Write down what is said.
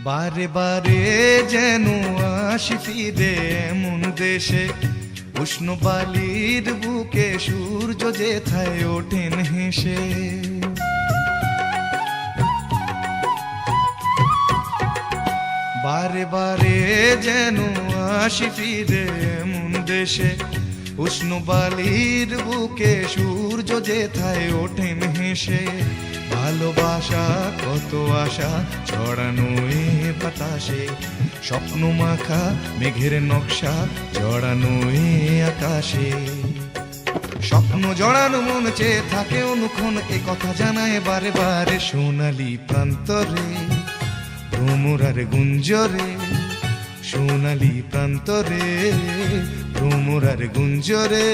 বারে বারে যেন আসি ফিরে এমন দেশে, উষ্ণ বালির বুকে সূর্য যেথায় ওঠেন হেসে। বারে বারে যেন আসি ফিরে এমন দেশে, উষ্ণ বালির বুকে সূর্য যেথায় ওঠেন হেসে। ভালোবাসা কত আশা ছড়ানো এ বাতাসে, স্বপ্ন মাখা মেঘের নকশা জড়ানো এ আকাশে। স্বপ্ন জড়ানো মন চেয়ে থাকে অনুক্ষণ, এ কথা জানায় বারে বারে সোনালি প্রান্তরে ভ্রমরার গুঞ্জরে। সোনালি প্রান্তরে ভ্রমরার গুঞ্জরে।